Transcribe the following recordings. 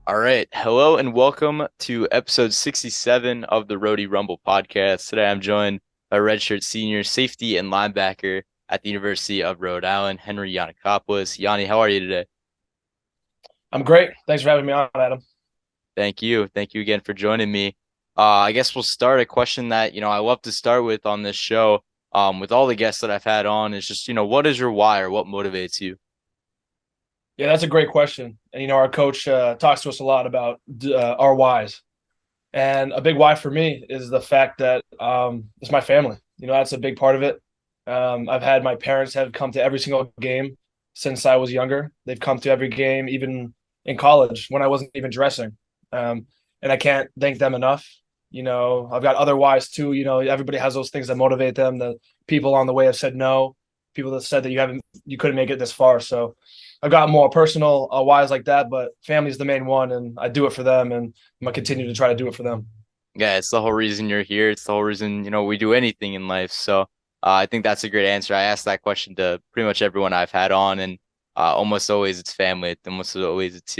All right. Hello and welcome to episode 67 of the Rhody Rumble podcast. Today I'm joined by redshirt senior safety and linebacker at the University of Rhode Island, Henry Yianakopolos. Yanni, how are you today? I'm great. Thanks for having me on, Adam. Thank you. Thank you again for joining me. I guess we'll start a question that, I love to start with on this show, with all the guests that I've had on is just, what is your why or what motivates you? Yeah, that's a great question. And our coach talks to us a lot about our whys, and a big why for me is the fact that it's my family. That's a big part of it. I've had my parents have come to every single game since I was younger. They've come to every game, even in college when I wasn't even dressing. And I can't thank them enough. I've got other whys too. Everybody has those things that motivate them. The people on the way have said no, people that said that you couldn't make it this far. So I've got more personal whys like that, but family is the main one, and I do it for them, and I'm gonna continue to try to do it for them. Yeah, it's the whole reason you're here. It's the whole reason, we do anything in life. So I think that's a great answer. I asked that question to pretty much everyone I've had on, and almost always it's family. Almost always it's,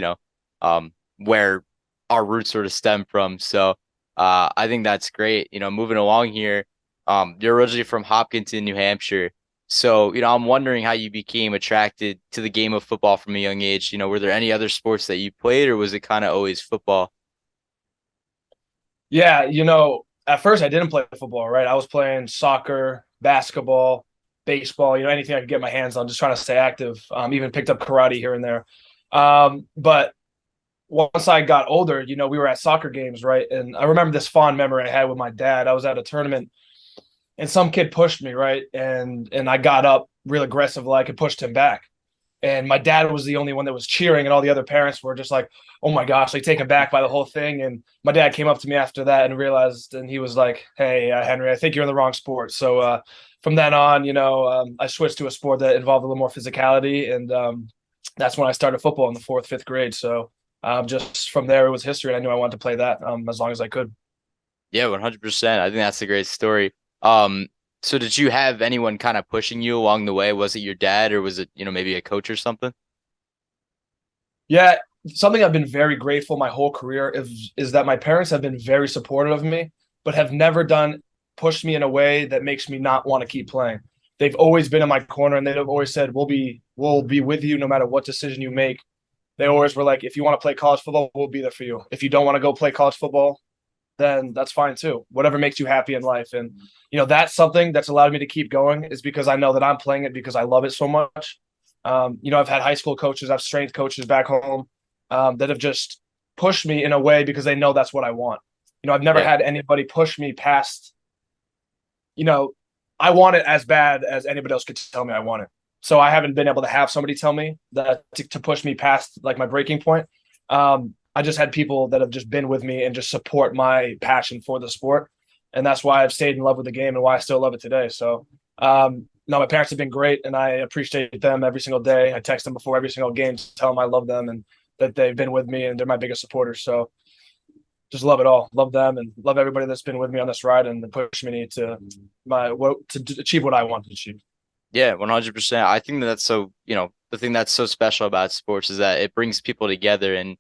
where our roots sort of stem from. So I think that's great. Moving along here, you're originally from Hopkinton, New Hampshire. So, I'm wondering how you became attracted to the game of football from a young age. Were there any other sports that you played, or was it kind of always football? Yeah, at first I didn't play football, right? I was playing soccer, basketball, baseball, anything I could get my hands on, just trying to stay active. Even picked up karate here and there. But once I got older, we were at soccer games, right? And I remember this fond memory I had with my dad. I was at a tournament and some kid pushed me, right? And I got up real aggressive like and pushed him back. And my dad was the only one that was cheering, and all the other parents were just like, "Oh my gosh!" Like taken back by the whole thing. And my dad came up to me after that and realized, and he was like, "Hey, Henry, I think you're in the wrong sport." So from then on, I switched to a sport that involved a little more physicality, and that's when I started football in the fourth, fifth grade. So just from there, it was history, and I knew I wanted to play that as long as I could. Yeah, 100%. I think that's a great story. Um, so did you have anyone kind of pushing you along the way? Was it your dad or was it, maybe a coach or something? Yeah, something I've been very grateful my whole career is that my parents have been very supportive of me, but have never done pushed me in a way that makes me not want to keep playing. They've always been in my corner, and they've always said, "We'll be with you no matter what decision you make." They always were like, "If you want to play college football, we'll be there for you. If you don't want to go play college football, then that's fine too. Whatever makes you happy in life." And that's something that's allowed me to keep going is because I know that I'm playing it because I love it so much. I've had high school coaches, I've strength coaches back home that have just pushed me in a way because they know that's what I want. I've never Yeah. had anybody push me past. You know, I want it as bad as anybody else could tell me I want it. So I haven't been able to have somebody tell me that to push me past like my breaking point. I just had people that have just been with me and just support my passion for the sport, and that's why I've stayed in love with the game and why I still love it today. So, no, my parents have been great, and I appreciate them every single day. I text them before every single game to tell them I love them and that they've been with me and they're my biggest supporters. So, just love it all. Love them and love everybody that's been with me on this ride and push me to to achieve what I want to achieve. Yeah, 100%. I think that's so, the thing that's so special about sports is that it brings people together and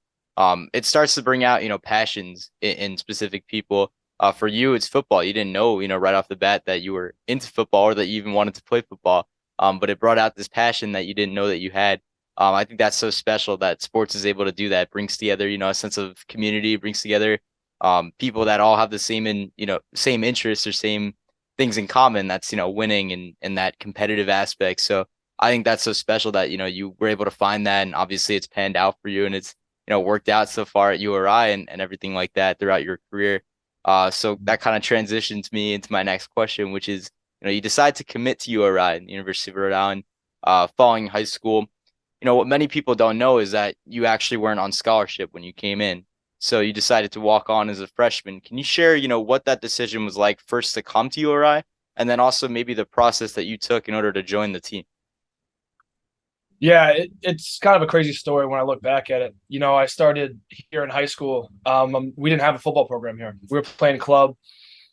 it starts to bring out, passions in specific people. For you, it's football. You didn't know, right off the bat that you were into football or that you even wanted to play football. But it brought out this passion that you didn't know that you had. I think that's so special that sports is able to do that. It brings together, a sense of community, brings together people that all have the same interests or same things in common. That's, winning and that competitive aspect. So I think that's so special that, you were able to find that. And obviously it's panned out for you and it's, worked out so far at URI and everything like that throughout your career. So that kind of transitions me into my next question, which is, you decide to commit to URI, the University of Rhode Island, following high school. What many people don't know is that you actually weren't on scholarship when you came in. So you decided to walk on as a freshman. Can you share, what that decision was like first to come to URI and then also maybe the process that you took in order to join the team? Yeah, it's kind of a crazy story when I look back at it. I started here in high school. We didn't have a football program here. We were playing club,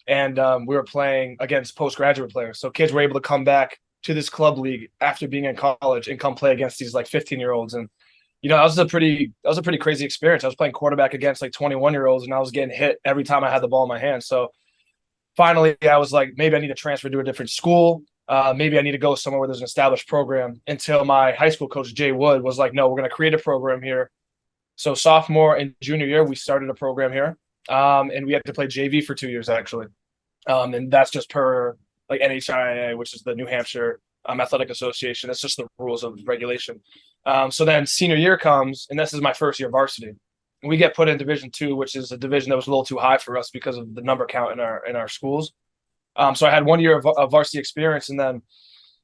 and we were playing against postgraduate players. So kids were able to come back to this club league after being in college and come play against these like 15-year-olds. And that was a pretty crazy experience. I was playing quarterback against like 21-year-olds, and I was getting hit every time I had the ball in my hand. So finally, I was like, maybe I need to transfer to a different school. Maybe I need to go somewhere where there's an established program. Until my high school coach Jay Wood was like, no, we're going to create a program here. So sophomore and junior year, we started a program here, and we had to play JV for 2 years actually, and that's just per like NHIAA, which is the New Hampshire Athletic Association. That's just the rules of regulation. So then senior year comes, and this is my first year varsity. We get put in Division II, which is a division that was a little too high for us because of the number count in our schools. So I had 1 year of varsity experience, and then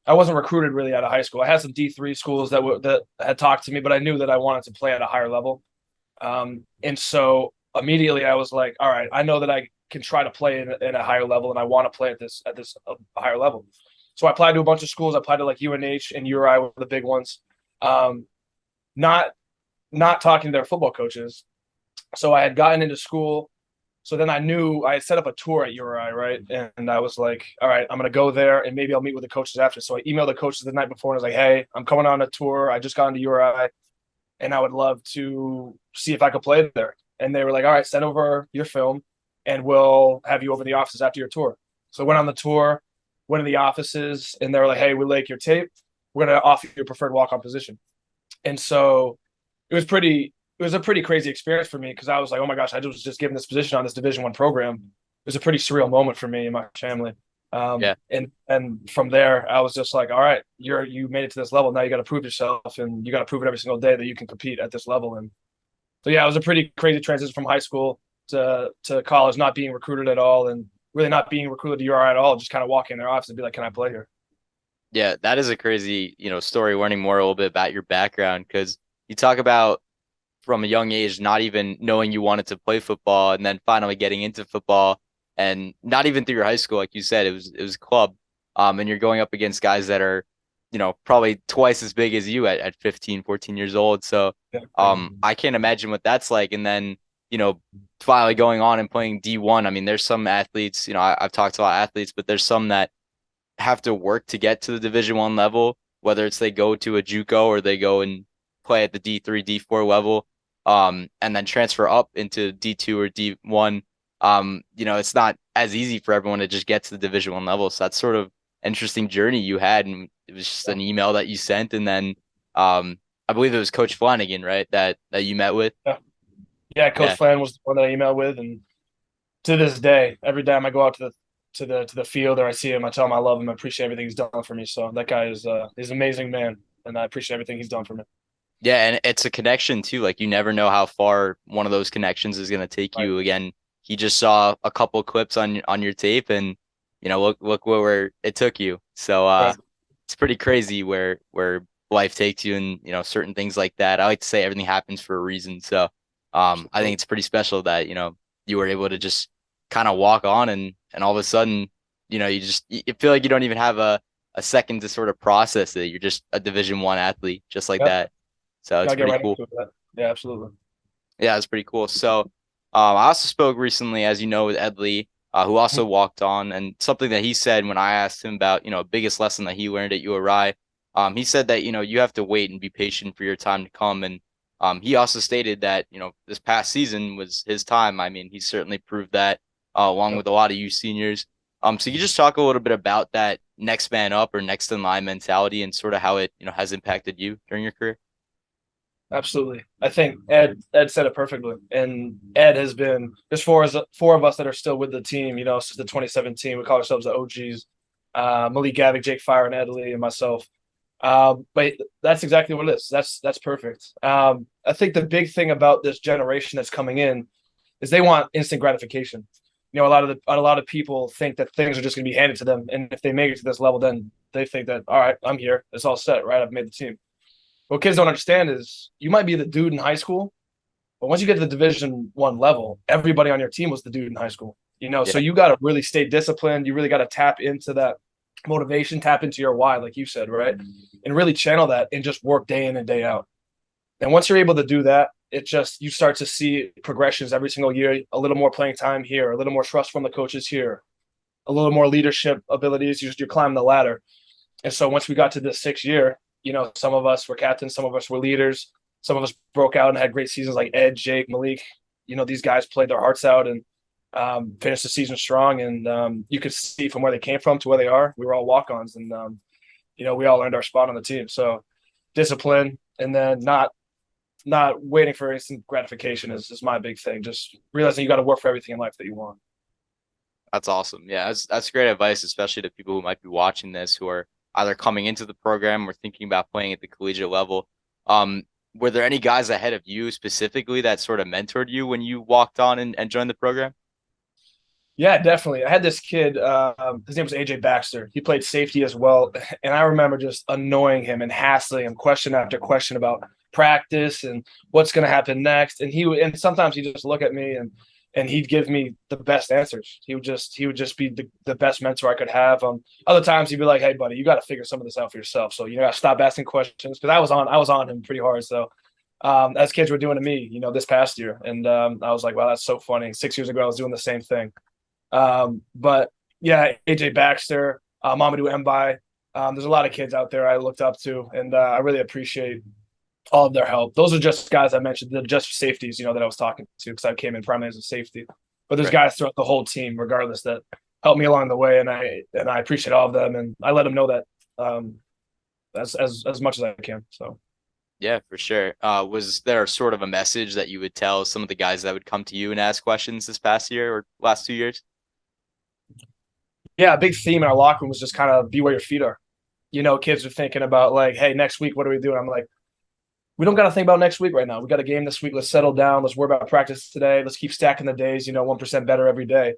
I wasn't recruited really out of high school. I had some D3 schools that had talked to me, but I knew that I wanted to play at a higher level. And so immediately I was like, all right, I know that I can try to play in a higher level, and I want to play at this higher level. So I applied to a bunch of schools. I applied to like UNH and URI were the big ones. Not talking to their football coaches. So I had gotten into school. So then I knew I had set up a tour at URI, right? And I was like, all right, I'm going to go there and maybe I'll meet with the coaches after. So I emailed the coaches the night before and I was like, hey, I'm coming on a tour. I just got into URI and I would love to see if I could play there. And they were like, all right, send over your film and we'll have you over the offices after your tour. So I went on the tour, went to the offices, and they were like, hey, we like your tape. We're going to offer you a preferred walk-on position. And so it was a pretty crazy experience for me because I was like, oh my gosh, I was just given this position on this Division I program. It was a pretty surreal moment for me and my family. Yeah. And from there, I was just like, all right, you made it to this level. Now you got to prove yourself, and you got to prove it every single day that you can compete at this level. And so yeah, it was a pretty crazy transition from high school to college, not being recruited at all, and really not being recruited to URI at all. Just kind of walk in their office and be like, can I play here? Yeah, that is a crazy, story, learning more a little bit about your background because you talk about from a young age not even knowing you wanted to play football and then finally getting into football and not even through your high school, like you said, it was club. And you're going up against guys that are, probably twice as big as you at 15, 14 years old. So Yeah, I can't imagine what that's like. And then, finally going on and playing D1. I mean, there's some athletes, I've talked to a lot of athletes, but there's some that have to work to get to the Division I level, whether it's they go to a JUCO or they go and play at the D3, D4 level, and then transfer up into D2 or D1. It's not as easy for everyone to just get to the Division I level. So that's sort of interesting journey you had, and it was just an email that you sent, and then I believe it was Coach Flanagan, right, that you met with. yeah. Coach Yeah, Flan was the one that I emailed with, and to this day, every time I go out to the field or I see him, I tell him I love him. I appreciate everything he's done for me. So that guy is an amazing man, and I appreciate everything he's done for me. yeah, and it's a connection too. Like you never know how far one of those connections is going to take Right. you. Again, he just saw a couple clips on your tape, and look where it took you. So Right. it's pretty crazy where life takes you, and certain things like that. I like to say everything happens for a reason. So I think it's pretty special that you were able to just kind of walk on, and all of a sudden you feel like you don't even have a second to sort of process it. You're just a Division I athlete, just like Yep. that. So it's Gotta get pretty right cool. into it. Yeah, absolutely. Yeah, it's pretty cool. So I also spoke recently, as you know, with Ed Lee, who also walked on, and something that he said when I asked him about, biggest lesson that he learned at URI, he said that, you have to wait and be patient for your time to come. And he also stated that, this past season was his time. I mean, he certainly proved that, along Yep. with a lot of you seniors. So you just talk a little bit about that next man up or next in line mentality and sort of how it, has impacted you during your career. Absolutely. I think Ed said it perfectly. And Ed has been there's four of us that are still with the team, since the 2017. We call ourselves the OGs. Malik Gavick, Jake Fire, and Ed Lee, and myself. But that's exactly what it is. That's perfect. I think the big thing about this generation that's coming in is they want instant gratification. A lot of people think that things are just going to be handed to them, and if they make it to this level, then they think that all right, I'm here, it's all set, right? I've made the team. What kids don't understand is you might be the dude in high school, but once you get to the Division I level, everybody on your team was the dude in high school. So Yeah. you got to really stay disciplined. You really got to tap into that motivation, tap into your why, like you said, right? And really channel that and just work day in and day out. And once you're able to do that, it just you start to see progressions every single year, a little more playing time here, a little more trust from the coaches here, a little more leadership abilities. You're climbing the ladder. And so once we got to the 6th year, some of us were captains, some of us were leaders. some of us broke out and had great seasons like Ed, Jake, Malik. These guys played their hearts out and finished the season strong. And you could see from where they came from to where they are. We were all walk-ons, and we all earned our spot on the team. So discipline, and then not waiting for instant gratification is my big thing. Just realizing you got to work for everything in life that you want. That's awesome. Yeah, that's great advice, especially to people who might be watching this who are either coming into the program or thinking about playing at the collegiate level. Um, were there any guys ahead of you specifically that sort of mentored you when you walked on and joined the program? Yeah, definitely. I had this kid. His name was AJ Baxter. He played safety as well, and I remember just annoying him and hassling him question after question about practice and what's going to happen next. And sometimes he'd just look at me and he'd give me the best answers. He would just be the best mentor I could have. Other times he'd be like, "Hey, buddy, you got to figure some of this out for yourself. So got to stop asking questions," because I was on him pretty hard. So as kids were doing to me, this past year, and I was like, "Wow, that's so funny." 6 years ago, I was doing the same thing. But yeah, AJ Baxter, Mamadou Mbai. There's a lot of kids out there I looked up to, and I really appreciate all of their help. Those are just guys I mentioned, they're just safeties, that I was talking to because I came in primarily as a safety. But there's Right. guys throughout the whole team, regardless, that helped me along the way, and I appreciate all of them, and I let them know that as much as I can. So. Yeah, for sure. Was there sort of a message that you would tell some of the guys that would come to you and ask questions this past year or last 2 years? Yeah, a big theme in our locker room was just kind of be where your feet are. Kids are thinking about like, hey, next week, what are we doing? I'm like, we don't got to think about next week right now. We got a game this week. Let's settle down. Let's worry about practice today. Let's keep stacking the days, 1% better every day.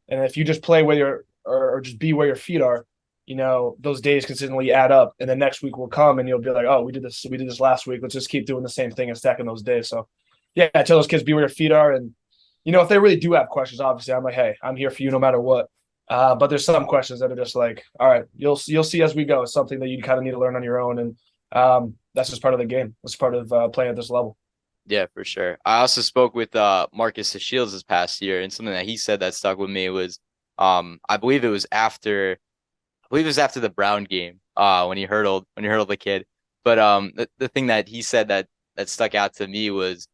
And if you just play where or just be where your feet are, those days consistently add up. And then next week will come and you'll be like, oh, we did this last week. Let's just keep doing the same thing and stacking those days. So yeah, I tell those kids be where your feet are. And, if they really do have questions, obviously I'm like, hey, I'm here for you no matter what. But there's some questions that are just like, all right, you'll see as we go. It's something that you kind of need to learn on your own. And that's just part of the game. That's part of playing at this level. Yeah, for sure. I also spoke with Marcus Shields this past year, and something that he said that stuck with me was I believe it was after the Brown game, when he hurdled the kid. But the thing that he said that stuck out to me was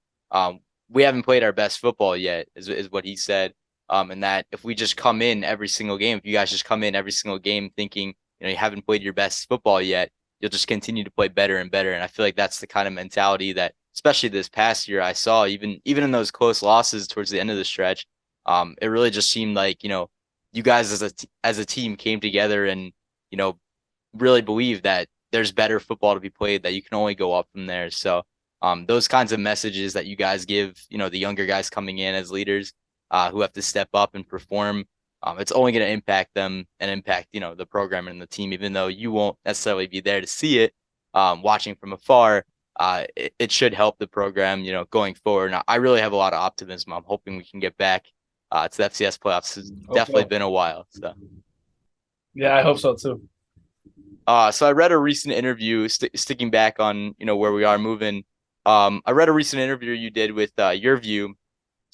we haven't played our best football yet, is what he said. And that if we just come in every single game, if you guys just come in every single game thinking, you haven't played your best football yet, you'll just continue to play better and better. And I feel like that's the kind of mentality that, especially this past year, I saw even in those close losses towards the end of the stretch. It really just seemed like, you guys as a team came together and, really believe that there's better football to be played, that you can only go up from there. So those kinds of messages that you guys give, the younger guys coming in as leaders, who have to step up and perform. It's only going to impact them and impact, the program and the team, even though you won't necessarily be there to see it. Watching from afar, it should help the program, going forward. And I really have a lot of optimism. I'm hoping we can get back to the FCS playoffs. It's Hope definitely so. been a while. So, Yeah, I hope so too. so I read a recent interview, sticking back on, where we are moving. I read a recent interview you did with Your View,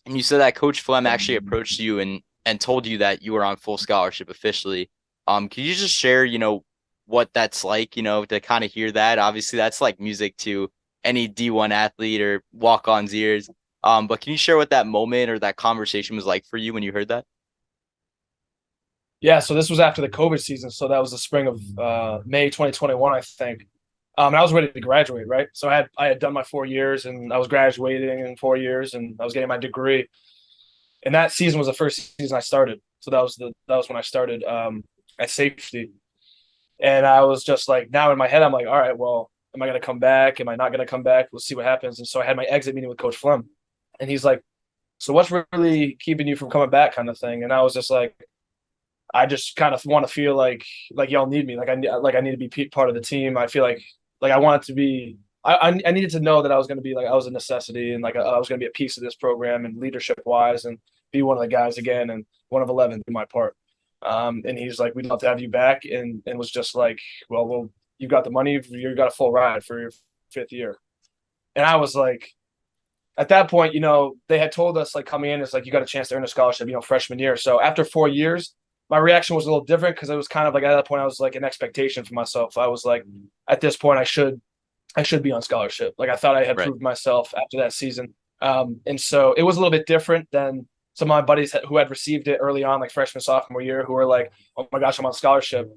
and you said that Coach Flem actually approached you and told you that you were on full scholarship officially. Can you just share, what that's like, to kind of hear that? Obviously, that's like music to any D1 athlete or walk-on's ears. But can you share what that moment or that conversation was like for you when you heard that? Yeah, so this was after the COVID season, so that was the spring of May 2021, I think. And I was ready to graduate, right? So I had done my 4 years, and I was graduating in 4 years, and I was getting my degree. And that season was the first season I started. So that was when I started at safety. And I was just like, now in my head, I'm like, all right, well, am I going to come back? Am I not going to come back? We'll see what happens. And so I had my exit meeting with Coach Flem, and he's like, so what's really keeping you from coming back, kind of thing? And I was just like, I just kind of want to feel like y'all need me, like I need to be part of the team. I feel like I want it to be. I needed to know that I was going to be like I was a necessity, and like I was going to be a piece of this program and leadership wise, and be one of the guys again, and one of 11 do my part. And he's like, we'd love to have you back, and was just like, well, you got the money, you got a full ride for your 5th year. And I was like, at that point, they had told us like coming in, it's like you got a chance to earn a scholarship, freshman year. So after 4 years, my reaction was a little different because it was kind of like at that point I was like an expectation for myself. I was like, at this point, I should be on scholarship. Like I thought I had Right. proved myself after that season. And so it was a little bit different than some of my buddies who had received it early on, like freshman, sophomore year, who were like, oh my gosh, I'm on scholarship,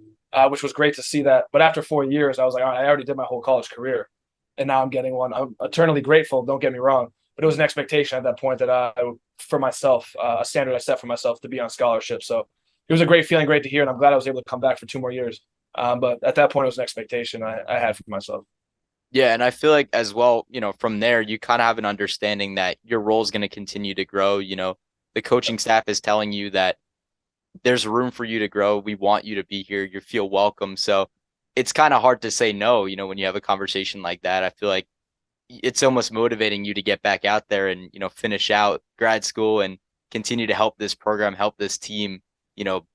which was great to see that. But after 4 years, I was like, all right, I already did my whole college career. And now I'm getting one. I'm eternally grateful. Don't get me wrong. But it was an expectation at that point that for myself, a standard I set for myself to be on scholarship. So it was a great feeling, great to hear. And I'm glad I was able to come back for 2 more years. But at that point, it was an expectation I had for myself. Yeah, and I feel like as well, from there, you kind of have an understanding that your role is going to continue to grow. The coaching staff is telling you that there's room for you to grow. We want you to be here. You feel welcome. So it's kind of hard to say no, when you have a conversation like that. I feel like it's almost motivating you to get back out there and, finish out grad school and continue to help this program, help this team, you know,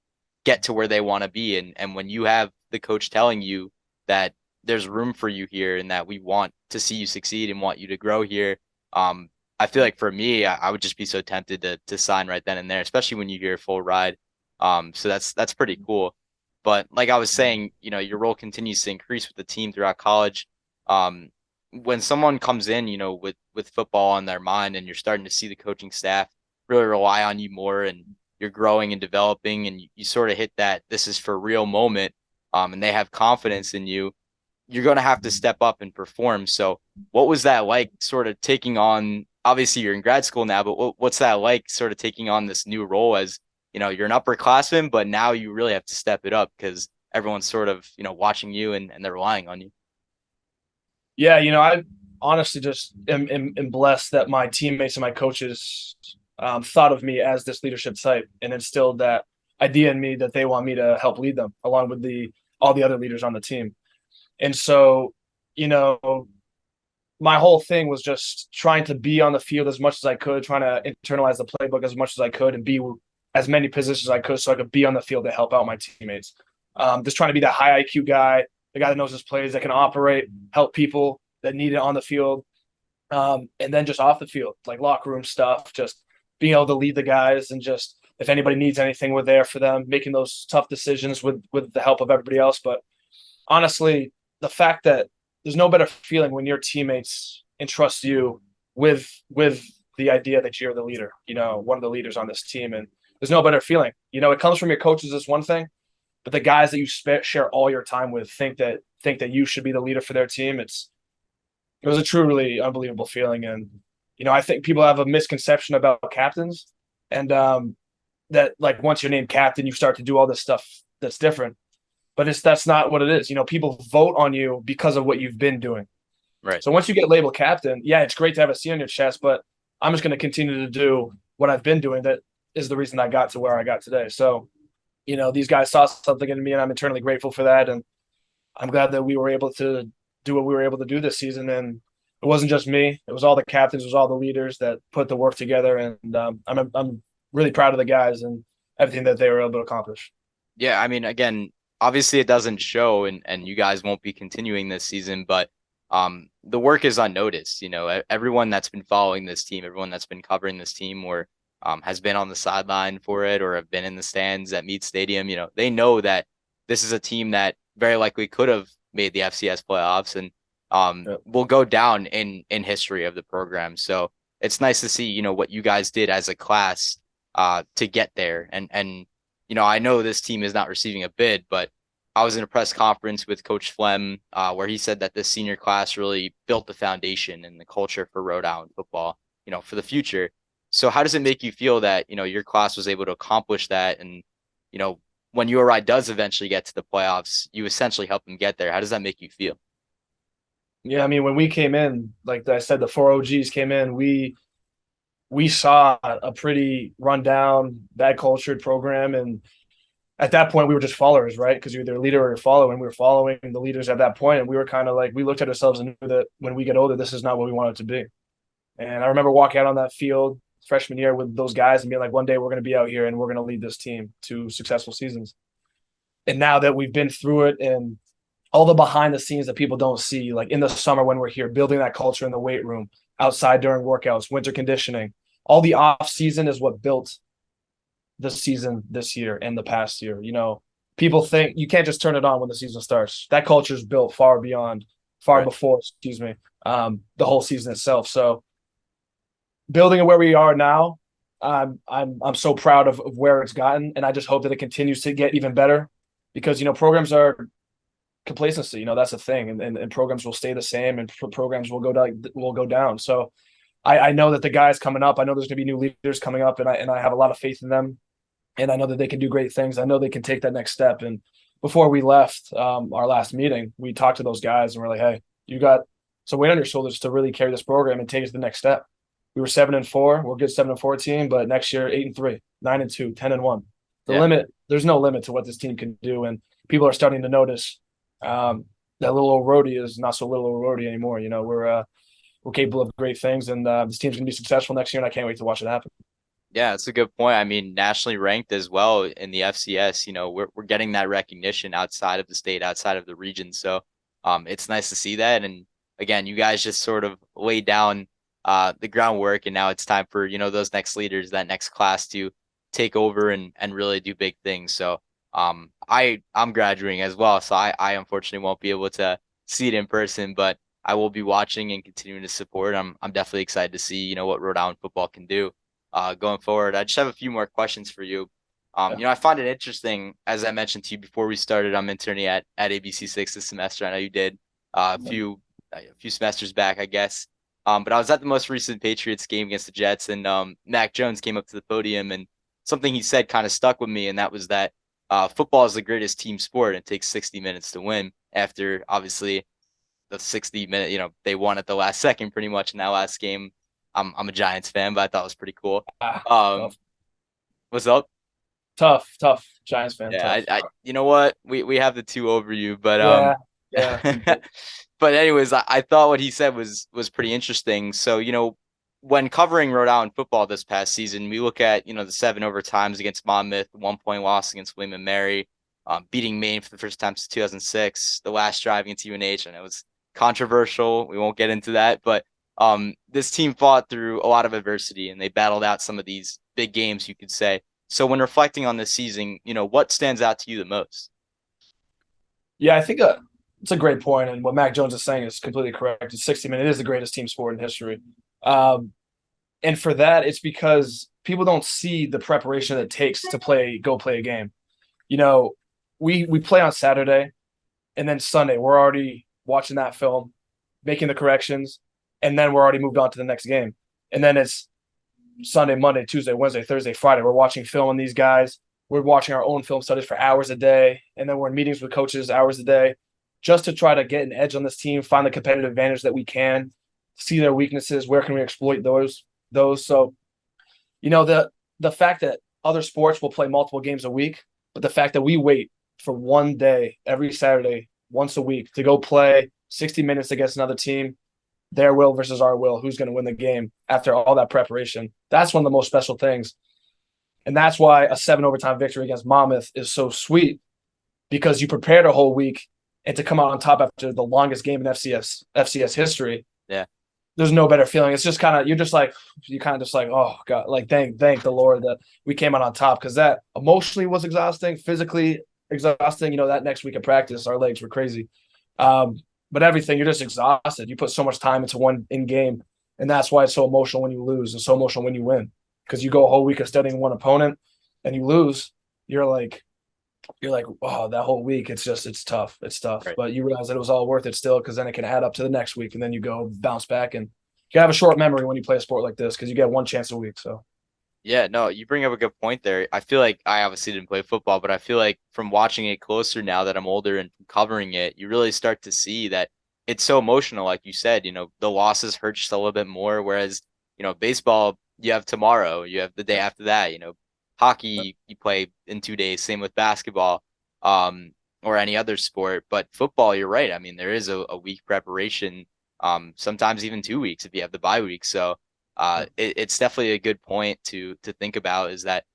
get to where they want to be. And when you have the coach telling you that there's room for you here and that we want to see you succeed and want you to grow here, I feel like for me, I would just be so tempted to sign right then and there, especially when you hear a full ride. So that's pretty cool. But like I was saying, your role continues to increase with the team throughout college. Um, when someone comes in, with football on their mind and you're starting to see the coaching staff really rely on you more and you're growing and developing and you sort of hit that this is for real moment, and they have confidence in you, you're going to have to step up and perform. So what was that like sort of taking on, obviously you're in grad school now, but what's that like sort of taking on this new role as, you're an upperclassman, but now you really have to step it up because everyone's sort of, watching you and they're relying on you. Yeah, I honestly just am blessed that my teammates and my coaches thought of me as this leadership type and instilled that idea in me that they want me to help lead them along with the all the other leaders on the team. And so, you know, my whole thing was just trying to be on the field as much as I could, trying to internalize the playbook as much as I could, and be as many positions as I could so I could be on the field to help out my teammates. Just trying to be that high IQ guy, the guy that knows his plays, that can operate, help people that need it on the field, and then just off the field, like locker room stuff, just being able to lead the guys and just if anybody needs anything, we're there for them, making those tough decisions with the help of everybody else. But honestly, the fact that there's no better feeling when your teammates entrust you with the idea that you're the leader, one of the leaders on this team, and there's no better feeling. It comes from your coaches is one thing, but the guys that you share all your time with think that you should be the leader for their team. It was a truly unbelievable feeling, and I think people have a misconception about captains, and that like once you're named captain, you start to do all this stuff that's different. But that's not what it is. People vote on you because of what you've been doing. Right. So once you get labeled captain, yeah, it's great to have a C on your chest, but I'm just going to continue to do what I've been doing. That is the reason I got to where I got today. So, these guys saw something in me, and I'm eternally grateful for that. And I'm glad that we were able to do what we were able to do this season. And it wasn't just me; it was all the captains, it was all the leaders that put the work together. And I'm really proud of the guys and everything that they were able to accomplish. Yeah, I mean, again, obviously it doesn't show and you guys won't be continuing this season, but the work is unnoticed. Everyone that's been following this team, everyone that's been covering this team or has been on the sideline for it or have been in the stands at Meade Stadium, they know that this is a team that very likely could have made the FCS playoffs and Yep. will go down in history of the program. So it's nice to see, what you guys did as a class to get there. And I know this team is not receiving a bid, but I was in a press conference with Coach Flem where he said that this senior class really built the foundation and the culture for Rhode Island football, for the future. So how does it make you feel that, your class was able to accomplish that? And, when URI does eventually get to the playoffs, you essentially help them get there. How does that make you feel? Yeah, I mean, when we came in, like I said, the four OGs came in, we saw a pretty rundown, bad cultured program. And at that point, we were just followers, right? Because you're either a leader or a follower. And we were following the leaders at that point. And we were kind of like, we looked at ourselves and knew that when we get older, this is not what we want it to be. And I remember walking out on that field freshman year with those guys and being like, one day we're going to be out here and we're going to lead this team to successful seasons. And now that we've been through it and all the behind the scenes that people don't see, like in the summer when we're here, building that culture in the weight room, outside during workouts, winter conditioning, all the off season is what built the season this year and the past year. People think you can't just turn it on when the season starts. That culture is built far Right. before, excuse me, the whole season itself. So building it where we are now, I'm so proud of where it's gotten, and I just hope that it continues to get even better because programs are complacency. That's a thing, and programs will stay the same, and programs will go down. So I know that the guys coming up, I know there's going to be new leaders coming up, and I have a lot of faith in them, and I know that they can do great things. I know they can take that next step. And before we left our last meeting, we talked to those guys, and we're like, hey, you got some weight on your shoulders to really carry this program and take us to the next step. We were 7-4. We're a good 7-4 team, but next year 8-3, 9-2, 10-1. The Yeah. limit, there's no limit to what this team can do, and people are starting to notice that little old Rhody is not so little old Rhody anymore. We're capable of great things, and this team's going to be successful next year, and I can't wait to watch it happen. Yeah, that's a good point. I mean, nationally ranked as well in the FCS, we're getting that recognition outside of the state, outside of the region. So it's nice to see that. And again, you guys just sort of laid down the groundwork, and now it's time for, those next leaders, that next class to take over and really do big things. So I'm graduating as well. So I unfortunately won't be able to see it in person, but I will be watching and continuing to support. I'm definitely excited to see, what Rhode Island football can do going forward. I just have a few more questions for you. Yeah. I find it interesting, as I mentioned to you before we started, I'm interning at ABC 6 this semester. I know you did a few semesters back, I guess. But I was at the most recent Patriots game against the Jets, and Mac Jones came up to the podium, and something he said kind of stuck with me, and that was that football is the greatest team sport. And it takes 60 minutes to win. After obviously the 60-minute, they won at the last second pretty much in that last game. I'm a Giants fan, but I thought it was pretty cool. Um, Tough, what's up? tough. Giants fan, Yeah, tough. you know what? We have the two over you, but Yeah, yeah. but anyways, I thought what he said was pretty interesting. So, when covering Rhode Island football this past season, we look at, the 7 overtimes against Monmouth, 1 point loss against William and Mary, beating Maine for the first time since 2006, the last drive against UNH, and it was controversial. We won't get into that, but this team fought through a lot of adversity, and they battled out some of these big games, you could say. So when reflecting on this season, what stands out to you the most? Yeah, I think it's a great point, and what Mac Jones is saying is completely correct. It's 60 minutes. It is the greatest team sport in history. Um, and for that, it's because people don't see the preparation that it takes to go play a game. You know, we play on Saturday, and then Sunday we're already watching that film, making the corrections, and then we're already moved on to the next game. And then it's Sunday, Monday, Tuesday, Wednesday, Thursday, Friday. We're watching film on these guys. We're watching our own film studies for hours a day, and then we're in meetings with coaches hours a day, just to try to get an edge on this team, find the competitive advantage that we can, see their weaknesses, where can we exploit those. So the fact that other sports will play multiple games a week, but the fact that we wait for one day every Saturday, once a week, to go play 60 minutes against another team, their will versus our will, who's going to win the game after all that preparation. That's one of the most special things. And that's why a 7 overtime victory against Monmouth is so sweet, because you prepared a whole week, and to come out on top after the longest game in FCS history, Yeah. there's no better feeling. It's just kind of oh God, like thank the Lord that we came out on top, because that emotionally was exhausting, physically exhausting. That next week of practice, our legs were crazy. But everything, you're just exhausted. You put so much time into one in game, and that's why it's so emotional when you lose and so emotional when you win, because you go a whole week of studying one opponent and you lose. You're like, oh, that whole week, it's tough. It's tough. Right. But you realize that it was all worth it still, because then it can add up to the next week, and then you go bounce back. And you have a short memory when you play a sport like this, because you get one chance a week. So, Yeah, no, you bring up a good point there. I feel like I obviously didn't play football, but I feel like from watching it closer now that I'm older and covering it, you really start to see that it's so emotional. Like you said, the losses hurt just a little bit more. Whereas, baseball, you have tomorrow, you have the day after that, hockey, you play in 2 days, same with basketball, or any other sport. But football, you're right. I mean, there is a week preparation, sometimes even 2 weeks if you have the bye week. So, it's definitely a good point to think about, is that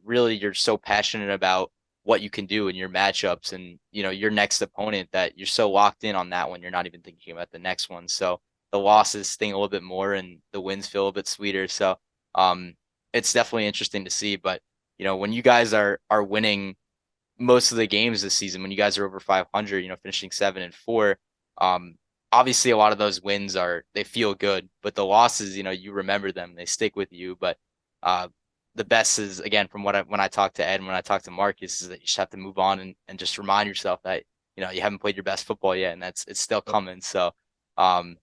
really you're so passionate about what you can do in your matchups and your next opponent, that you're so locked in on that one, you're not even thinking about the next one. So the losses sting a little bit more and the wins feel a bit sweeter. So it's definitely interesting to see. But when you guys are winning most of the games this season, when you guys are over 500, finishing 7-4, um obviously a lot of those wins they feel good, but the losses, you remember them, they stick with you. But uh, the best is again from when I talk to Ed and when I talk to Marcus is that you just have to move on and just remind yourself that you haven't played your best football yet, and it's still coming. So, um,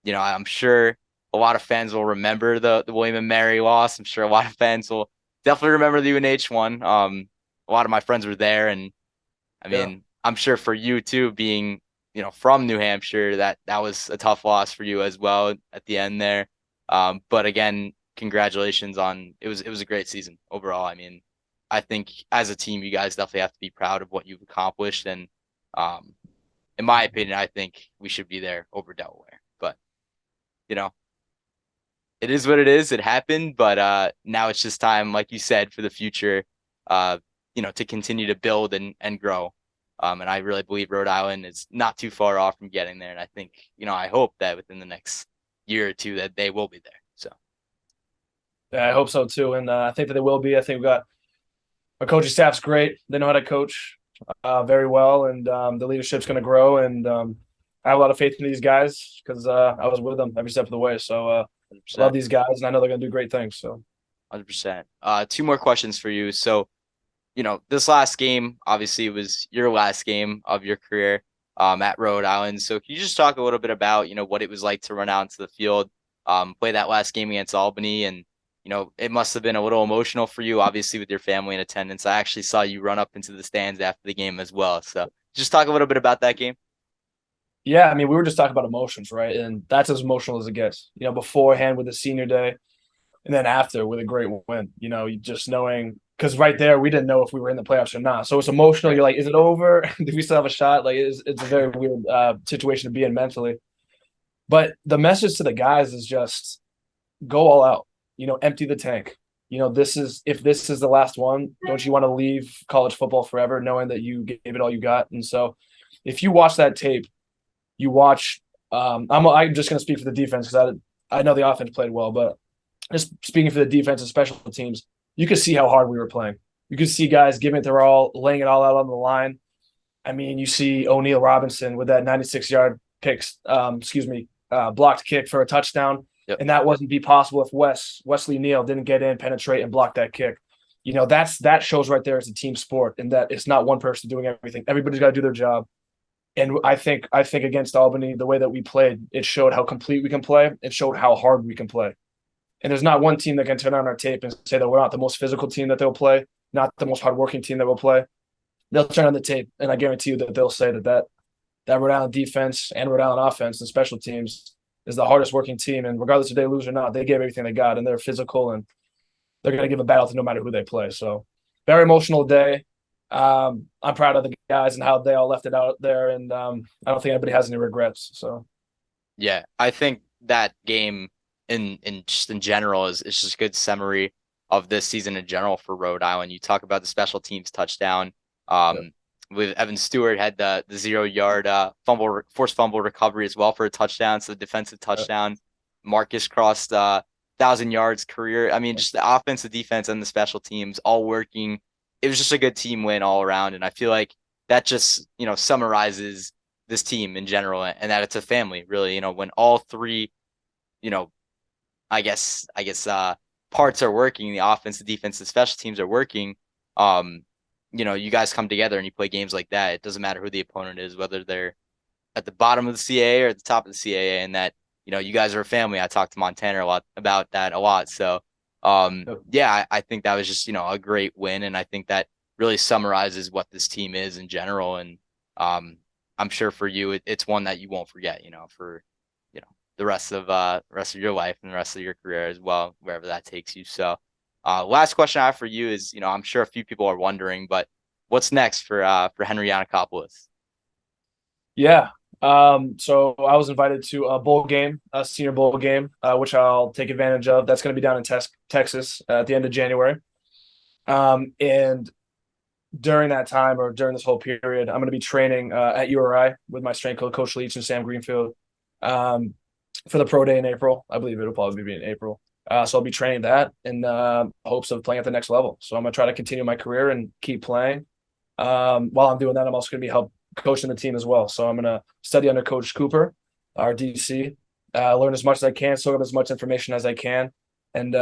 I'm sure a lot of fans will remember the William and Mary loss. I'm sure a lot of fans will definitely remember the UNH one. A lot of my friends were there, and I Yeah. mean, I'm sure for you too, being from New Hampshire, that was a tough loss for you as well at the end there. But again, congratulations on it was a great season overall. I mean, I think as a team, you guys definitely have to be proud of what you've accomplished, and um, in my opinion, I think we should be there over Delaware. But you know, it is what it is. It happened, but now it's just time, like you said, for the future. To continue to build and grow. And I really believe Rhode Island is not too far off from getting there. And I think, I hope that within the next year or two that they will be there. So Yeah, I hope so too, and I think that they will be. I think we got our coaching staff's great. They know how to coach very well, and the leadership's going to grow. And I have a lot of faith in these guys because I was with them every step of the way. So I love 100%, these guys, and I know they're going to do great things. So 100%. Two more questions for you. So, this last game, obviously it was your last game of your career at Rhode Island. So can you just talk a little bit about, what it was like to run out into the field, play that last game against Albany, and it must have been a little emotional for you, obviously, with your family in attendance. I actually saw you run up into the stands after the game as well. So just talk a little bit about that game. yeah, I mean, we were just talking about emotions, right? And that's as emotional as it gets. Beforehand with the senior day, and then after with a great win. Just knowing because right there we didn't know if we were in the playoffs or not. So it's emotional. Right. You're like, is it over? Do we still have a shot? Like, it's a very weird situation to be in mentally. But the message to the guys is just go all out. Empty the tank. This is if this is the last one, don't you want to leave college football forever, knowing that you gave it all you got? And so, if you watch that tape, you watch. I'm just going to speak for the defense because I know the offense played well, but just speaking for the defense and special teams, you could see how hard we were playing. You could see guys giving it their all, laying it all out on the line. I mean, you see O'Neal Robinson with that 96-yard blocked kick for a touchdown, Yep. and that wouldn't be possible if Wesley Neal didn't get in, penetrate, and block that kick. That shows right there it's a team sport, and that it's not one person doing everything. Everybody's got to do their job. And I think against Albany, the way that we played, it showed how complete we can play. It showed how hard we can play. And there's not one team that can turn on our tape and say that we're not the most physical team that they'll play, not the most hardworking team that will play. They'll turn on the tape, and I guarantee you that they'll say that Rhode Island defense and Rhode Island offense and special teams is the hardest working team. And regardless if they lose or not, they gave everything they got, and they're physical, and they're going to give a battle to no matter who they play. So very emotional day. I'm proud of the guys and how they all left it out there, and I don't think anybody has any regrets. So Yeah, I think that game in just in general is just a good summary of this season in general for Rhode Island. You talk about the special teams touchdown. yeah, Um, with Evan Stewart had the 0 yard forced fumble recovery as well for a touchdown. So the defensive yeah, touchdown. Marcus crossed 1,000 yards career. I mean, just the offense, the defense, and the special teams all working. It was just a good team win all around, and I feel like that just summarizes this team in general, and that it's a family, really. When all three, you know, I guess parts are working, the offense, the defense, the special teams are working. Um, you guys come together and you play games like that. It doesn't matter who the opponent is, whether they're at the bottom of the CAA or at the top of the CAA, and that you guys are a family. I talked to Montana a lot about that a lot. So yeah, I think that was just a great win, and I think that really summarizes what this team is in general. And um, I'm sure for you, it's one that you won't forget. For the rest of your life and the rest of your career as well, wherever that takes you. So, last question I have for you is, I'm sure a few people are wondering, but what's next for Henry Yianakopolos? yeah. So I was invited to a bowl game, a senior bowl game, which I'll take advantage of. That's going to be down in Texas at the end of January. And during that time or during this whole period, I'm going to be training at URI with my strength coach Leach and Sam Greenfield for the pro day in April. I believe it'll probably be in April. So I'll be training that in hopes of playing at the next level. So I'm going to try to continue my career and keep playing. While I'm doing that, I'm also going to be coaching the team as well. So I'm going to study under Coach Cooper our DC. Learn as much as I can, soak up as much information as I can, and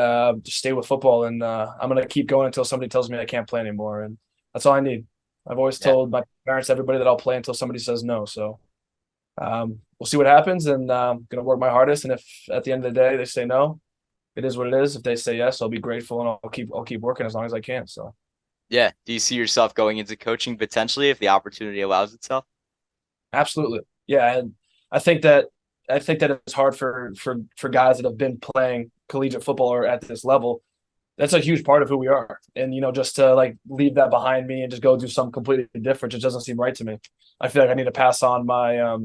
just stay with football. And I'm gonna keep going until somebody tells me I can't play anymore, and that's all I need. I've always Yeah. told my parents, everybody, that I'll play until somebody says no. So we'll see what happens, and I'm gonna work my hardest. And if at the end of the day they say no, it is what it is. If they say yes, I'll be grateful, and I'll keep working as long as I can. So Yeah. Do you see yourself going into coaching potentially if the opportunity allows itself? absolutely, yeah. And I think that I think that it's hard for guys that have been playing collegiate football or at this level. That's a huge part of who we are. And just to like leave that behind me and just go do something completely different, just doesn't seem right to me. I feel like I need to pass on my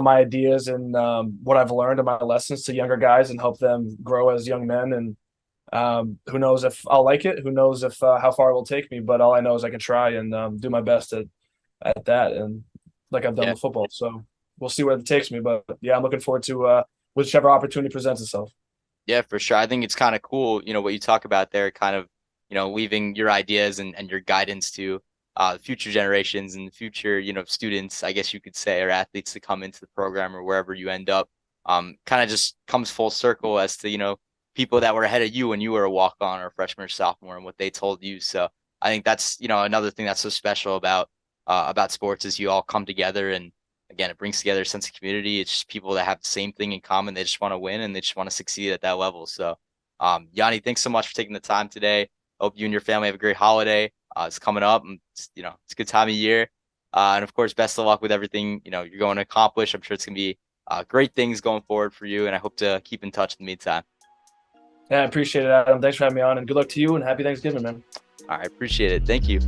ideas and what I've learned and my lessons to younger guys and help them grow as young men. And who knows if I'll like it? Who knows if how far it will take me? But all I know is I can try and do my best at that, and like I've done Yeah. with football. So we'll see where it takes me. But yeah, I'm looking forward to whichever opportunity presents itself. Yeah, for sure. I think it's kind of cool, what you talk about there, kind of, leaving your ideas and your guidance to future generations and future, students, I guess you could say, or athletes to come into the program or wherever you end up. Kind of just comes full circle as to, people that were ahead of you when you were a walk-on or a freshman or sophomore and what they told you. So I think that's, another thing that's so special about sports is you all come together and again, it brings together a sense of community. It's just people that have the same thing in common. They just want to win and they just want to succeed at that level. So, Yanni, thanks so much for taking the time today. Hope you and your family have a great holiday. It's coming up, and it's a good time of year. And of course, best of luck with everything you're going to accomplish. I'm sure it's gonna be great things going forward for you, and I hope to keep in touch in the meantime. Yeah, I appreciate it, Adam. Thanks for having me on, and good luck to you, and happy Thanksgiving, man. All right, appreciate it. Thank you.